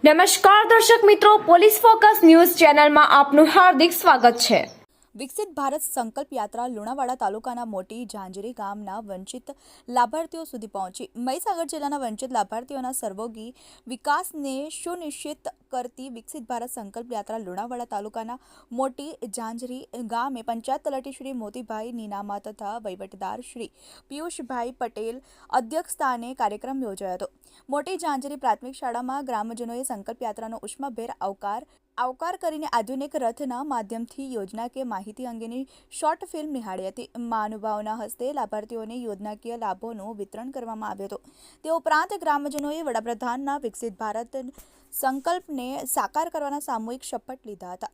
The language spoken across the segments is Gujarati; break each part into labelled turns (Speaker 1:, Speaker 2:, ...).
Speaker 1: નમસ્કાર દર્શક મિત્રો, પોલીસ ફોકસ ન્યૂઝ ચેનલમાં આપનું હાર્દિક સ્વાગત છે।
Speaker 2: વિકસિત ભારત સંકલ્પ યાત્રા લુણાવાડા તાલુકાના મોટી ઝાંઝરી ગામના વંચિત લાભાર્થીઓ સુધી પહોંચી। મહીસાગર જિલ્લાના વંચિત લાભાર્થીઓના સર્વોગી વિકાસને સુનિશ્ચિત કરતી વિકસિત ભારત સંકલ્પ યાત્રા લુણાવાડા તાલુકાના મોટી ઝાંઝરી ગામે પંચાયત તલાટી શ્રી મોતીભાઈ નીનામા તથા વહીવટદાર શ્રી પિયુષભાઈ પટેલ અધ્યક્ષસ્થાને કાર્યક્રમ યોજાયો હતો। મોટી ઝાંઝરી પ્રાથમિક શાળામાં ગ્રામજનોએ સંકલ્પ યાત્રાનો ઉષ્માભેર આવકાર કરીને આધુનિક રથના માધ્યમથી યોજનાકીય માહિતી અંગેની શોર્ટ ફિલ્મ નિહાળી હતી। મહાનુભાવોના હસ્તે લાભાર્થીઓને યોજનાકીય લાભોનું વિતરણ કરવામાં આવ્યું હતું। તે ઉપરાંત ગ્રામજનોએ વડાપ્રધાનના વિકસિત ભારત સંકલ્પને સાકાર કરવાના સામૂહિક શપથ લીધા હતા।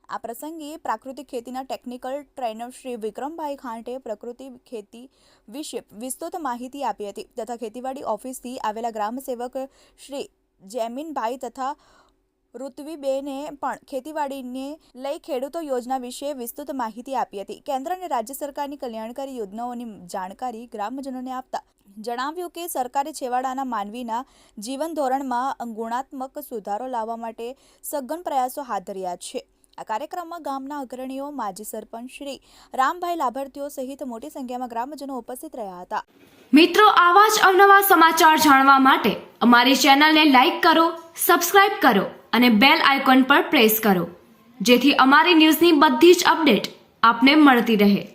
Speaker 2: આ પ્રસંગે પ્રાકૃતિક ખેતીના ટેકનિકલ ટ્રેનર શ્રી વિક્રમભાઈ ખાંટે પ્રકૃતિ ખેતી વિશે વિસ્તૃત માહિતી આપી હતી તથા ખેતીવાડી ઓફિસથી આવેલા ગ્રામસેવક શ્રી જૈમિનભાઈ તથા ઋત્વીબેને પણ ખેતીવાડીને લઈ ખેડૂતો યોજના વિશે વિસ્તૃત માહિતી આપી હતી। કેન્દ્ર અને રાજ્ય સરકારની કલ્યાણકારી યોજનાઓની જાણકારી ગ્રામજનોને આપતા જણાવ્યું કે સરકારે છેવાડાના માનવીના જીવન ધોરણમાં ગુણાત્મક સુધારો લાવવા માટે સઘન પ્રયાસો હાથ ધર્યા છે। આ કાર્યક્રમમાં ગામના અગ્રણીઓ, માજી સરપંચ શ્રી રામભાઈ, લાભાર્થીઓ સહિત મોટી સંખ્યામાં ગ્રામજનો ઉપસ્થિત રહ્યા હતા।
Speaker 1: મિત્રો, આવા જ અવનવા સમાચાર જાણવા માટે અમારી ચેનલને લાઈક કરો, સબસ્ક્રાઇબ કરો અને બેલ આઇકોન પર પ્રેસ કરો, જેથી અમારી ન્યૂઝની બધી જ અપડેટ આપને મળતી રહે।